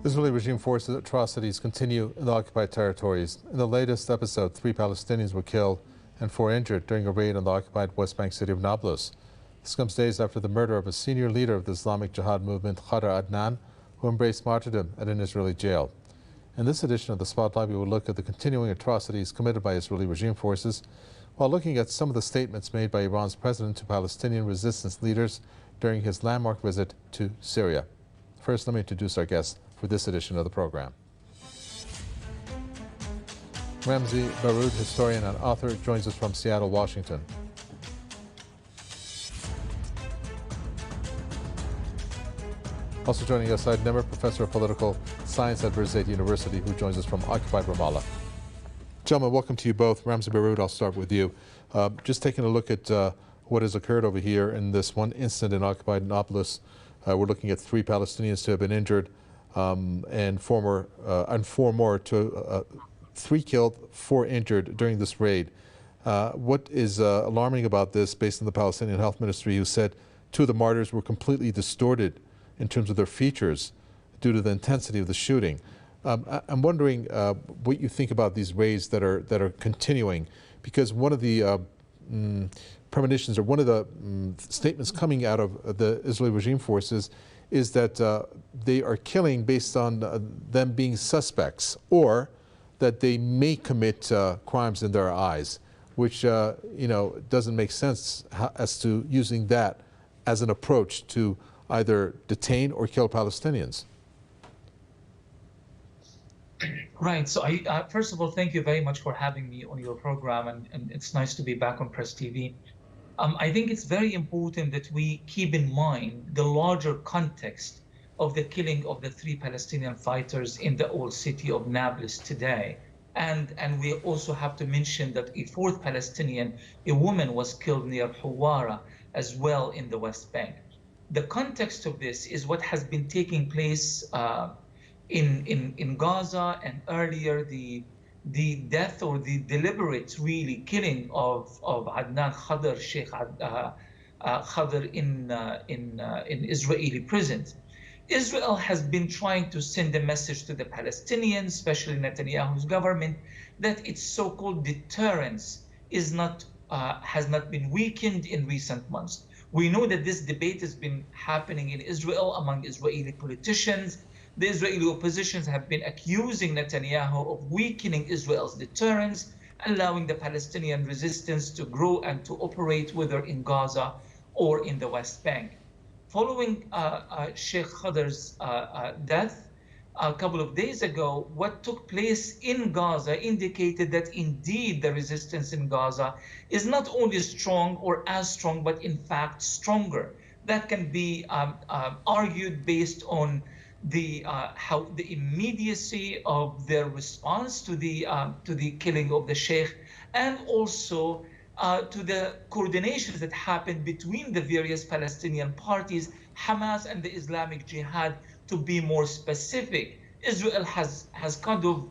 Israeli regime forces atrocities continue in the occupied territories. In the latest episode, 3 Palestinians were killed and 4 injured during a raid on the occupied West Bank city of Nablus. This comes days after the murder of a senior leader of the Islamic Jihad movement, Khader Adnan, who embraced martyrdom at an Israeli jail. In this edition of the Spotlight, we will look at the continuing atrocities committed by Israeli regime forces, while looking at some of the statements made by Iran's president to Palestinian resistance leaders during his landmark visit to Syria. First, let me introduce our guests for this edition of the program. Ramzi Baroud, historian and author, joins us from Seattle, Washington. Also joining us, Said Nimr, professor of political science at Birzeit University, who joins us from occupied Ramallah. Gentlemen, welcome to you both. Ramzi Baroud, I'll start with you. Just taking a look at what has occurred over here in this one incident in occupied Nablus. We're looking at 3 Palestinians to have been injured, and 4 more to 3 killed, 4 injured during this raid. What is alarming about this, based on the Palestinian Health Ministry, who said 2 of the martyrs were completely distorted in terms of their features due to the intensity of the shooting. I'm wondering what you think about these raids that are continuing, because one of the premonitions, or one of the statements coming out of the Israeli regime forces, is that they are killing based on them being suspects, or that they may commit crimes in their eyes, which doesn't make sense as to using that as an approach to either detain or kill Palestinians. Right. So I first of all, thank you very much for having me on your program, and it's nice to be back on Press TV. I think it's very important that we keep in mind the larger context of the killing of the 3 Palestinian fighters in the old city of Nablus today. And we also have to mention that a 4th Palestinian, a woman, was killed near Hawara as well in the West Bank. The context of this is what has been taking place in Gaza, and earlier the death, or the deliberate really killing of Adnan Khader, Sheikh Khader in Israeli prisons. Israel has been trying to send a message to the Palestinians, especially Netanyahu's government, that its so-called deterrence has not been weakened in recent months. We know that this debate has been happening in Israel among Israeli politicians. The Israeli oppositions have been accusing Netanyahu of weakening Israel's deterrence, allowing the Palestinian resistance to grow and to operate, whether in Gaza or in the West Bank. Following Sheikh Khader's death a couple of days ago, what took place in Gaza indicated that indeed the resistance in Gaza is not only strong or as strong, but in fact stronger. That can be argued based on the immediacy of their response to the killing of the sheikh, and also to the coordinations that happened between the various Palestinian parties, Hamas and the Islamic Jihad, to be more specific. Israel has kind of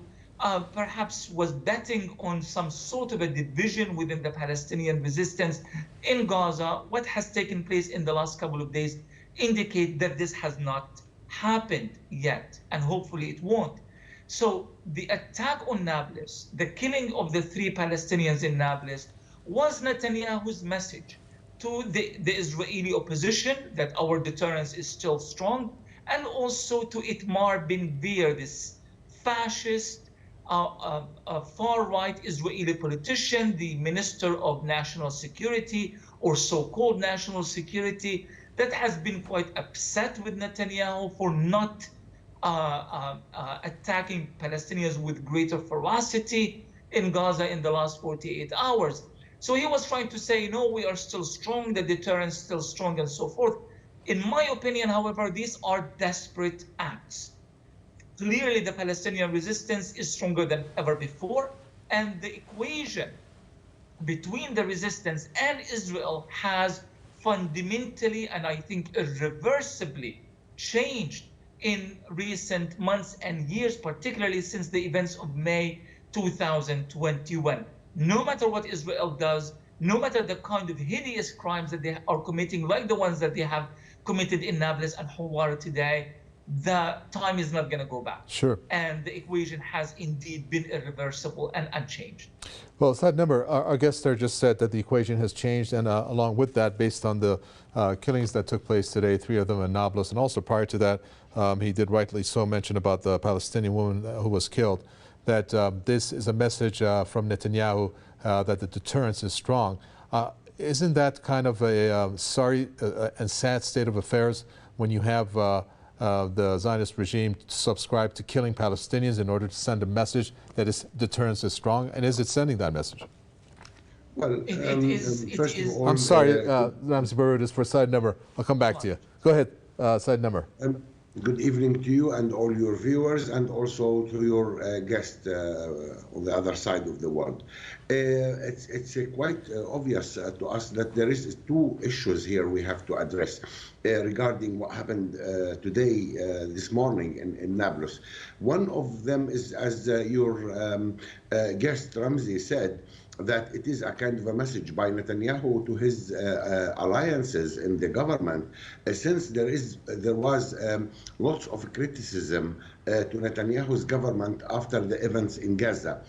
perhaps was betting on some sort of a division within the Palestinian resistance in Gaza. What has taken place in the last couple of days indicate that this has not happened yet, and hopefully it won't. So the attack on Nablus, the killing of the 3 Palestinians in Nablus, was Netanyahu's message to the Israeli opposition that our deterrence is still strong, and also to Itamar Ben Gvir, this fascist, far-right Israeli politician, the Minister of National Security, or so-called National Security, that has been quite upset with Netanyahu for not attacking Palestinians with greater ferocity in Gaza in the last 48 hours. So he was trying to say, no, we are still strong, the deterrence is still strong, and so forth. In my opinion, however, these are desperate acts. Clearly, the Palestinian resistance is stronger than ever before, and the equation between the resistance and Israel has fundamentally, and I think irreversibly, changed in recent months and years, particularly since the events of May 2021. No matter what Israel does, no matter the kind of hideous crimes that they are committing, like the ones that they have committed in Nablus and Hawara today, the time is not going to go back. Sure. And the equation has indeed been irreversible and unchanged. Well, Saad Number, our guest there just said that the equation has changed, and along with that, based on the killings that took place today, 3 of them in Nablus, and also prior to that, he did rightly so mention about the Palestinian woman who was killed, that this is a message from Netanyahu that the deterrence is strong. Isn't that kind of a sorry and sad state of affairs when you have the Zionist regime subscribe to killing Palestinians in order to send a message that its deterrence is strong? And is it sending that message? Well, first of all, I'm sorry, Ramzi Baroud, is for Side Number. I'll come back to you. Go ahead, Side Number. Good evening to you and all your viewers, and also to your guest on the other side of the world. It's quite obvious to us that there is 2 issues here we have to address regarding what happened today, this morning in Nablus. One of them is, as your guest Ramzi said, that it is a kind of a message by Netanyahu to his alliances in the government, since there was lots of criticism to Netanyahu's government after the events in Gaza.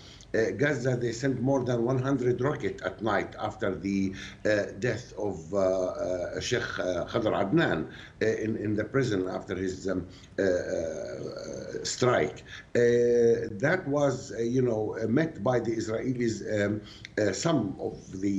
Gaza, they sent more than 100 rockets at night after the death of Sheikh Khader Adnan in the prison after his strike. That was, met by the Israelis, some of the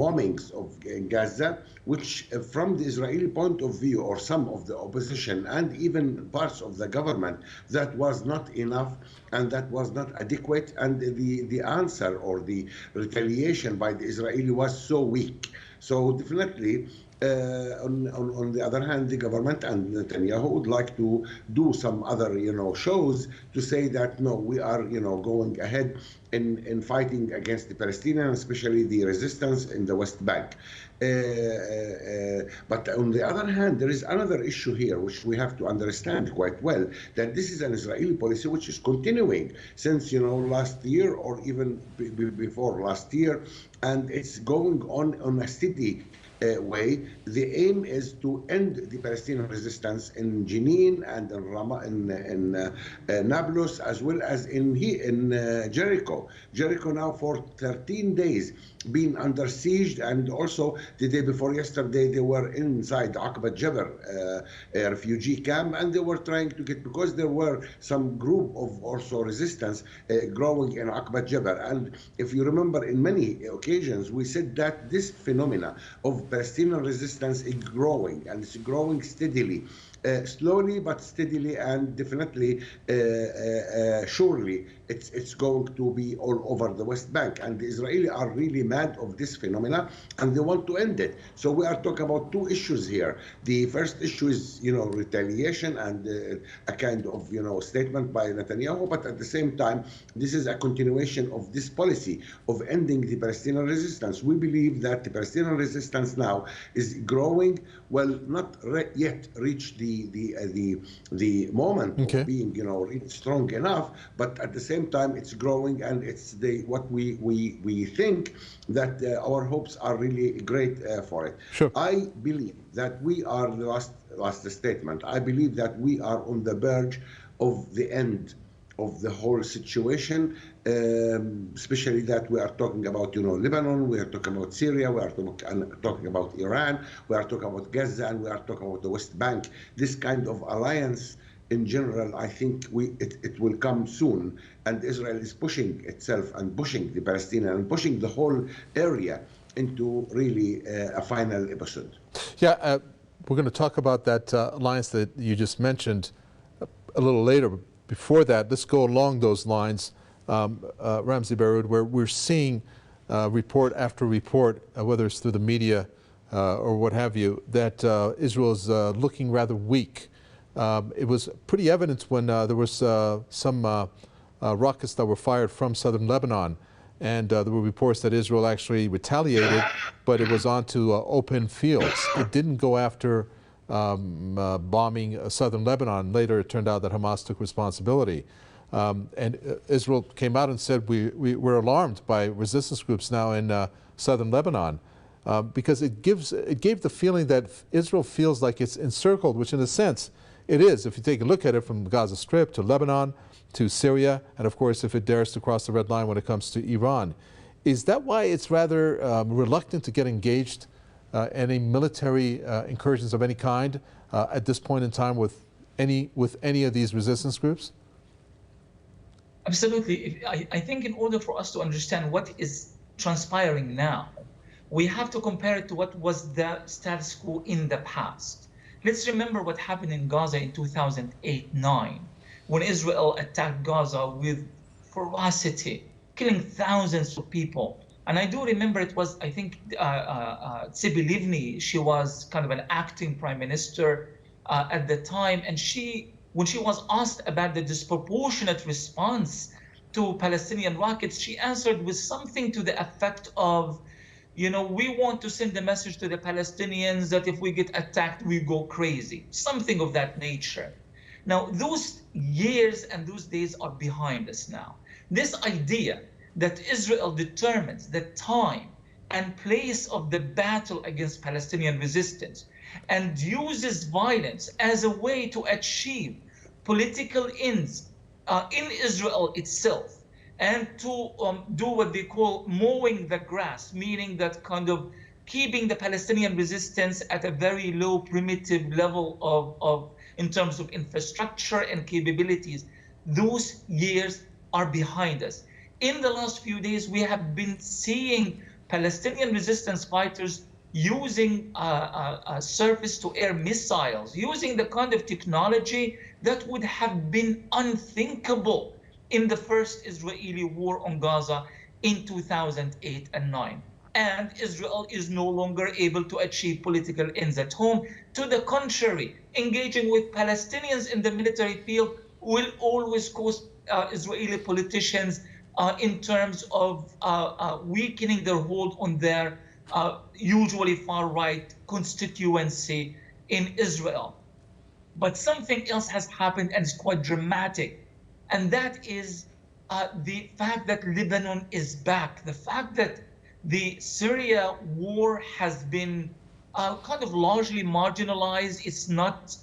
bombings of Gaza, which from the Israeli point of view, or some of the opposition and even parts of the government, that was not enough and that was not adequate, and the answer or the retaliation by the Israeli was so weak. So definitely, on the other hand, the government and Netanyahu would like to do some other, shows to say that no, we are, going ahead in fighting against the Palestinians, especially the resistance in the West Bank. But on the other hand, there is another issue here which we have to understand quite well, that this is an Israeli policy which is continuing since last year, or even before last year, and it's going on a steady way. The aim is to end the Palestinian resistance in Jenin and in Nablus, as well as in Jericho. Jericho now for 13 days been under siege, and also the day before yesterday they were inside Aqbat Jabr refugee camp, and they were trying to get, because there were some group of also resistance growing in Aqbat Jabr. And if you remember, in many occasions we said that this phenomena of Palestinian resistance is growing, and it's growing steadily. Slowly but steadily, and definitely, surely, it's going to be all over the West Bank. And the Israelis are really mad of this phenomena, and they want to end it. So we are talking about 2 issues here. The first issue is, retaliation and a kind of, statement by Netanyahu. But at the same time, this is a continuation of this policy of ending the Palestinian resistance. We believe that the Palestinian resistance now is growing, well, not yet reached the moment of being, really strong enough, but at the same time it's growing, and it's what we think that our hopes are really great for it. Sure. I believe that we are the last statement. I believe that we are on the verge of the end of the whole situation, especially that we are talking about, Lebanon, we are talking about Syria, we are talking about Iran, we are talking about Gaza, and we are talking about the West Bank. This kind of alliance in general, I think it will come soon, and Israel is pushing itself and pushing the Palestinians and pushing the whole area into really a final episode. Yeah, we're going to talk about that alliance that you just mentioned a little later. Before that, let's go along those lines, Ramzi Baroud, where we're seeing report after report, whether it's through the media or what have you, that Israel is looking rather weak. It was pretty evident when there was some rockets that were fired from southern Lebanon, and there were reports that Israel actually retaliated, but it was onto open fields. It didn't go after bombing southern Lebanon. Later it turned out that Hamas took responsibility. And Israel came out and said, we're alarmed by resistance groups now in southern Lebanon. because it gave the feeling that Israel feels like it's encircled, which in a sense it is. If you take a look at it from the Gaza Strip to Lebanon to Syria, and of course if it dares to cross the red line when it comes to Iran. Is that why it's rather reluctant to get engaged in any military incursions of any kind at this point in time with any of these resistance groups? Absolutely. I think in order for us to understand what is transpiring now, we have to compare it to what was the status quo in the past. Let's remember what happened in Gaza in 2008-9, when Israel attacked Gaza with ferocity, killing thousands of people. And I do remember it was, I think, Tzipi Livni, she was kind of an acting prime minister at the time, and when she was asked about the disproportionate response to Palestinian rockets, she answered with something to the effect of, we want to send a message to the Palestinians that if we get attacked, we go crazy, something of that nature. Now, those years and those days are behind us now. This idea that Israel determines the time and place of the battle against Palestinian resistance and uses violence as a way to achieve political ends in Israel itself, and to do what they call mowing the grass, meaning that kind of keeping the Palestinian resistance at a very low primitive level of in terms of infrastructure and capabilities. Those years are behind us. In the last few days, we have been seeing Palestinian resistance fighters using surface-to-air missiles, using the kind of technology that would have been unthinkable in the first Israeli war on Gaza in 2008 and 9. And Israel is no longer able to achieve political ends at home. To the contrary, engaging with Palestinians in the military field will always cause Israeli politicians in terms of weakening their hold on their usually far-right constituency in Israel. But something else has happened, and it's quite dramatic, and that is the fact that Lebanon is back, the fact that the Syria war has been kind of largely marginalized. It's not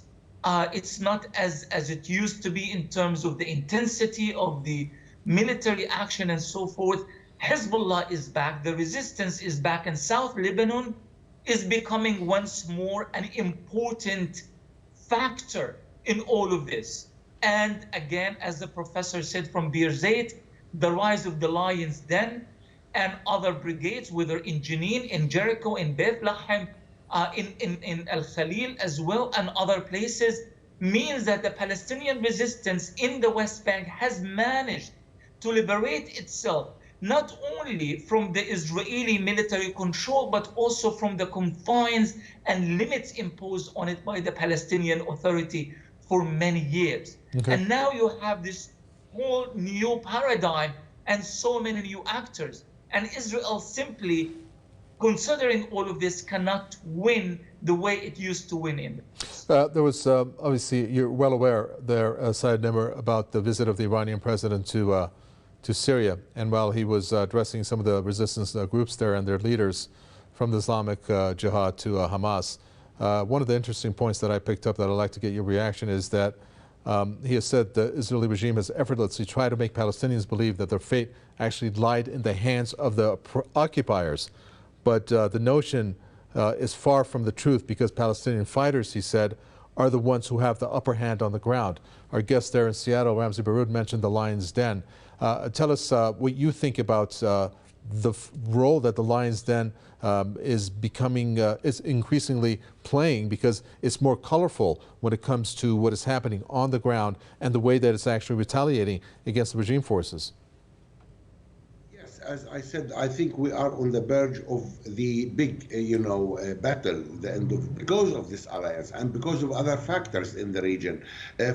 as it used to be in terms of the intensity of the military action and so forth. Hezbollah is back, the resistance is back, and South Lebanon is becoming once more an important factor in all of this. And again, as the professor said from Bir Zayt, the rise of the Lion's Den and other brigades, whether in Jenin, in Jericho, in Bethlehem, in Al Khalil as well, and other places, means that the Palestinian resistance in the West Bank has managed to liberate itself not only from the Israeli military control, but also from the confines and limits imposed on it by the Palestinian Authority for many years. Okay. And now you have this whole new paradigm and so many new actors. And Israel simply, considering all of this, cannot win the way it used to win in. There was, obviously, you're well aware there, Syed Nimr, about the visit of the Iranian president to Syria. And while he was addressing some of the resistance groups there and their leaders, from the Islamic Jihad to Hamas, one of the interesting points that I picked up that I'd like to get your reaction is that he has said the Israeli regime has effortlessly tried to make Palestinians believe that their fate actually lied in the hands of the occupiers. But the notion is far from the truth, because Palestinian fighters, he said, are the ones who have the upper hand on the ground. Our guest there in Seattle, Ramzi Baroud, mentioned the Lion's Den. Tell us what you think about the role that the Lion's Den is increasingly playing, because it's more colorful when it comes to what is happening on the ground and the way that it's actually retaliating against the regime forces. Yes, as I said, I think we are on the verge of the big, battle, because of this alliance and because of other factors in the region.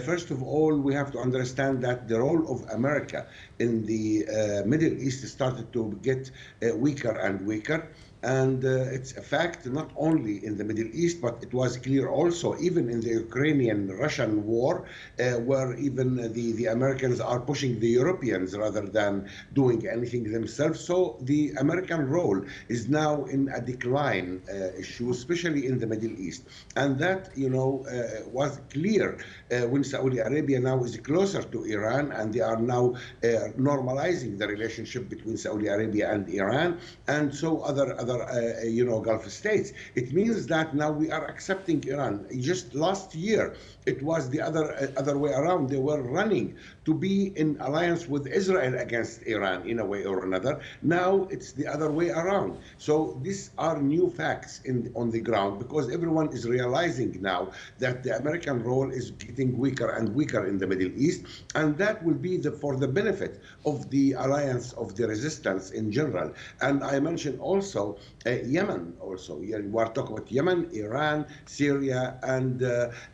First of all, we have to understand that the role of America in the Middle East started to get weaker and weaker. And it's a fact not only in the Middle East, but it was clear also even in the Ukrainian-Russian war, where even the Americans are pushing the Europeans rather than doing anything themselves. So the American role is now in a decline issue, especially in the Middle East. And that, was clear when Saudi Arabia now is closer to Iran, and they are now normalizing the relationship between Saudi Arabia and Iran, and so other Gulf states. It means that now we are accepting Iran. Just last year, it was the other way around. They were running to be in alliance with Israel against Iran in a way or another. Now it's the other way around. So these are new facts on the ground, because everyone is realizing now that the American role is getting weaker and weaker in the Middle East, and that will be for the benefit of the alliance of the resistance in general. And I mentioned also Yemen also. Yeah, we are talking about Yemen, Iran, Syria, and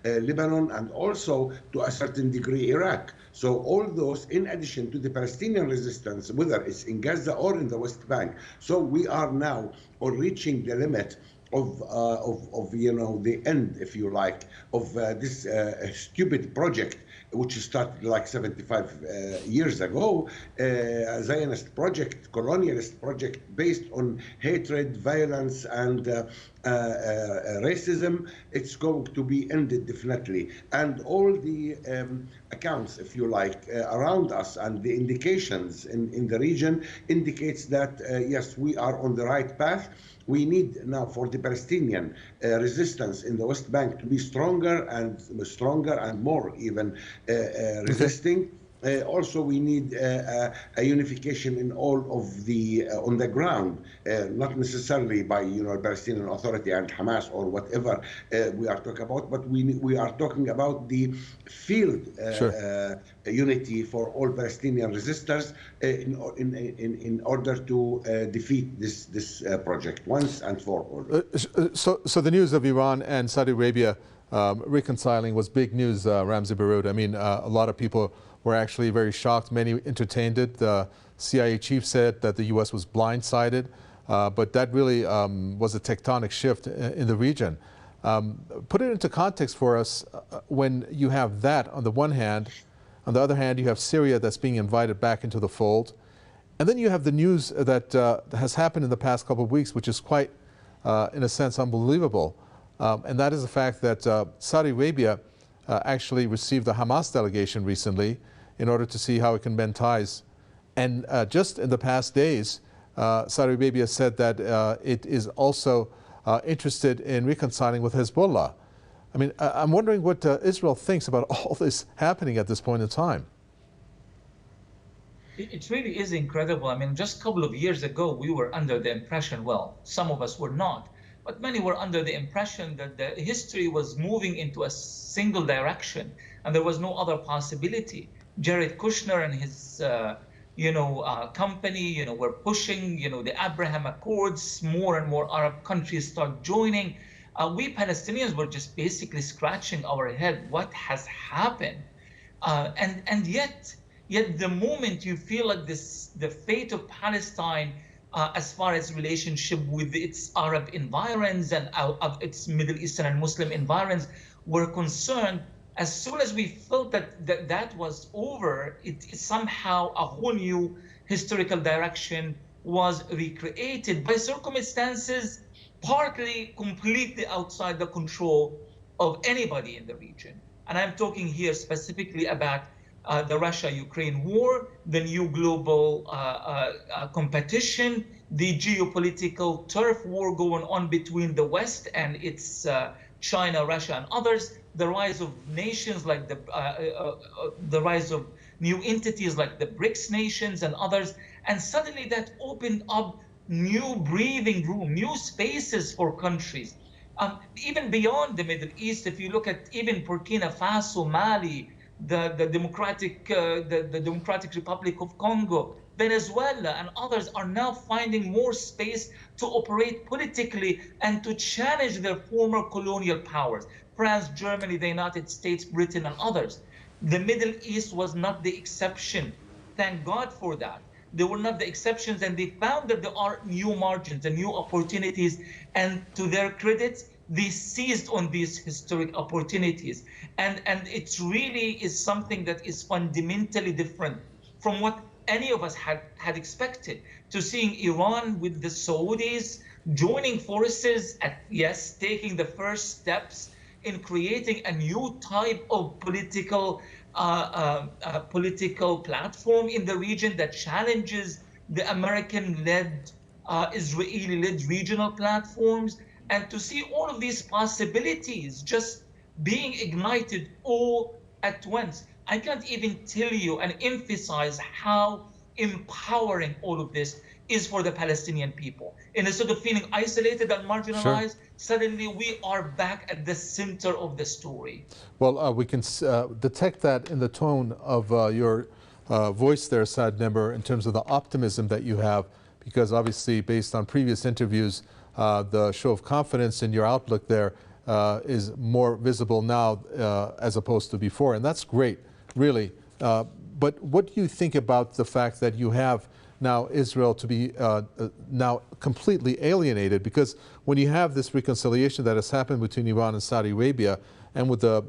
Lebanon, and also to a certain degree Iraq. So all those, in addition to the Palestinian resistance, whether it's in Gaza or in the West Bank. So we are now reaching the limit of the end, if you like, of this stupid project, which started like 75 years ago, a Zionist project, colonialist project based on hatred, violence, and racism. It's going to be ended definitely. And all the accounts, if you like, around us and the indications in the region indicates that, yes, we are on the right path. We need now for the Palestinian resistance in the West Bank to be stronger and more even resisting. Also, we need a unification in all of the on the ground, not necessarily by Palestinian Authority and Hamas or whatever we are talking about, but we are talking about the field unity for all Palestinian resistors in order to defeat this project once and for all. So the news of Iran and Saudi Arabia reconciling was big news, Ramzi Baroud. I mean, a lot of people were actually very shocked. Many entertained it. The CIA chief said that the U.S. was blindsided, but that really was a tectonic shift in the region. Put it into context for us when you have that on the one hand. On the other hand, you have Syria that's being invited back into the fold. And then you have the news that has happened in the past couple of weeks, which is quite, in a sense, unbelievable. And that is the fact that Saudi Arabia actually received the Hamas delegation recently in order to see how it can mend ties. And just in the past days, Saudi Arabia said that it is also interested in reconciling with Hezbollah. I mean, I'm wondering what Israel thinks about all this happening at this point in time. It really is incredible. I mean, just a couple of years ago, we were under the impression, well, some of us were not, but many were under the impression that the history was moving into a single direction and there was no other possibility. Jared Kushner and his, company, were pushing, the Abraham Accords. More and more Arab countries start joining. We Palestinians were just basically scratching our head. What has happened? And yet the moment you feel like the fate of Palestine, as far as relationship with its Arab environs and of its Middle Eastern and Muslim environs were concerned, as soon as we felt that was over, it somehow a whole new historical direction was recreated by circumstances partly completely outside the control of anybody in the region. And I'm talking here specifically about the Russia-Ukraine war, the new global competition, the geopolitical turf war going on between the West and its China, Russia, and others, the rise of nations like the rise of new entities like the BRICS nations and others, and suddenly that opened up new breathing room, new spaces for countries. Even beyond the Middle East, if you look at even Burkina Faso, Mali, the Democratic Republic of Congo, Venezuela, and others are now finding more space to operate politically and to challenge their former colonial powers. France, Germany, the United States, Britain, and others. The Middle East was not the exception. Thank God for that. they were not the exceptions, and they found that there are new margins and new opportunities, and to their credit, they seized on these historic opportunities. And it really is something that is fundamentally different from what any of us had expected, to seeing Iran with the Saudis joining forces at, yes, taking the first steps in creating a new type of political platform in the region that challenges the American-led, Israeli-led regional platforms, and to see all of these possibilities just being ignited all at once. I can't even tell you and emphasize how empowering all of this is for the Palestinian people. And instead of feeling isolated and marginalized, suddenly we are back at the center of the story. Well, we can detect that in the tone of your voice there, Saad Nimr, in terms of the optimism that you have, because obviously based on previous interviews, the show of confidence in your outlook there is more visible now as opposed to before, and that's great, really. But what do you think about the fact that you have now Israel to be now completely alienated? Because when you have this reconciliation that has happened between Iran and Saudi Arabia, and with the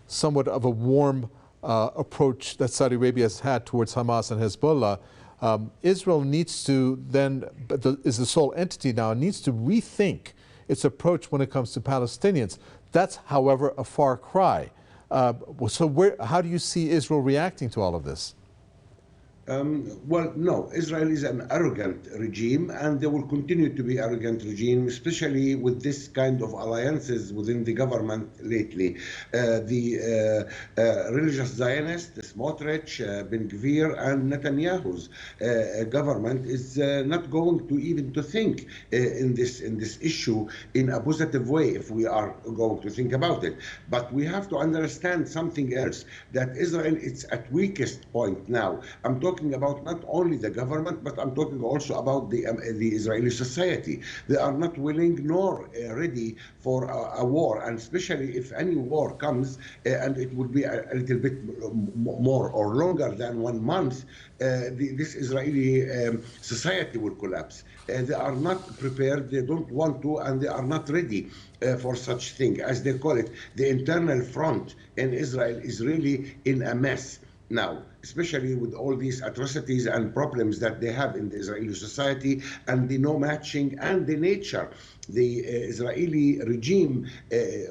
somewhat of a warm approach that Saudi Arabia has had towards Hamas and Hezbollah, Israel needs to then, is the sole entity now, needs to rethink its approach when it comes to Palestinians. That's, however, a far cry. So how do you see Israel reacting to all of this? Well, no, Israel is an arrogant regime, and they will continue to be arrogant regime, especially with this kind of alliances within the government lately. The religious Zionists, Smotrich, Ben Gvir, and Netanyahu's government is not going to even to think in this issue in a positive way, if we are going to think about it. But we have to understand something else, that Israel is at weakest point now. I'm talking about not only the government, but I'm talking also about the Israeli society. They are not willing nor ready for a war, and especially if any war comes, and it would be a little bit more or longer than 1 month, this Israeli society will collapse. They are not prepared, they don't want to, and they are not ready for such thing. As they call it, the internal front in Israel is really in a mess now, especially with all these atrocities and problems that they have in the Israeli society, and the no matching and the nature. The Israeli regime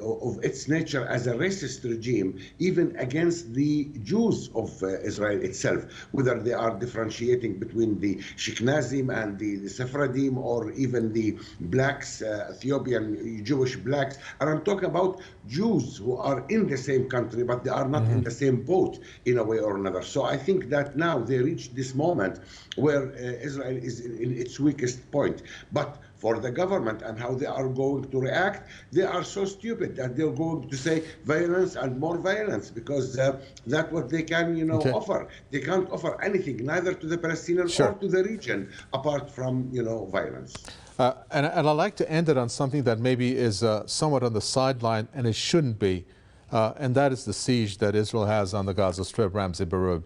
of its nature as a racist regime, even against the Jews of Israel itself, whether they are differentiating between the Sheknazim and the Sephardim, or even the blacks, Ethiopian Jewish blacks. And I'm talking about Jews who are in the same country, but they are not in the same boat in a way or another. So I think that now they reached this moment where Israel is in its weakest point. But for the government and how they are going to react, they are so stupid that they're going to say violence and more violence, because that's what they can, offer. They can't offer anything, neither to the Palestinians or to the region, apart from, violence. And I'd like to end it on something that maybe is somewhat on the sideline, and it shouldn't be, and that is the siege that Israel has on the Gaza Strip, Ramzi Baroud.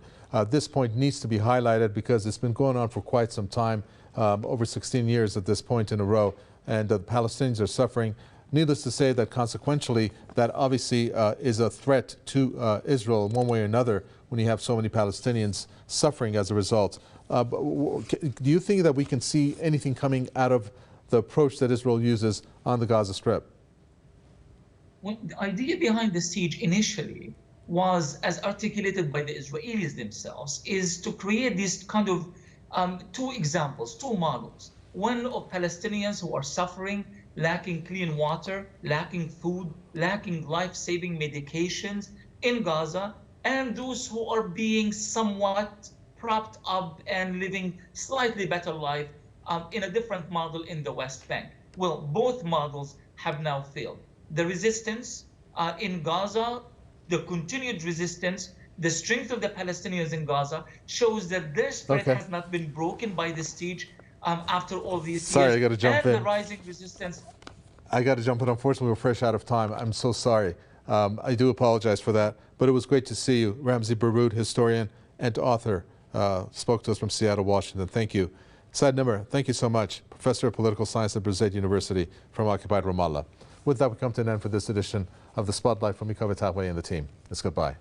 This point needs to be highlighted because it's been going on for quite some time. Over 16 years at this point in a row, and the Palestinians are suffering. Needless to say that consequentially, that obviously is a threat to Israel in one way or another when you have so many Palestinians suffering as a result. Do you think that we can see anything coming out of the approach that Israel uses on the Gaza Strip? Well, the idea behind the siege initially was, as articulated by the Israelis themselves, is to create this kind of two examples, two models. One of Palestinians who are suffering, lacking clean water, lacking food, lacking life-saving medications in Gaza, and those who are being somewhat propped up and living slightly better life in a different model in the West Bank. Well, both models have now failed. The resistance in Gaza, the continued resistance, the strength of the Palestinians in Gaza shows that their spirit has not been broken by the siege after all these years. I got to jump in. The rising resistance. I got to jump in. Unfortunately, we're fresh out of time. I'm so sorry. I do apologize for that. But it was great to see you, Ramzi Baroud, historian and author. spoke to us from Seattle, Washington. Thank you. Saad Nimr, thank you so much. Professor of Political Science at Birzeit University from occupied Ramallah. With that, we come to an end for this edition of the Spotlight from me, Khader Adnan, and the team. It's goodbye.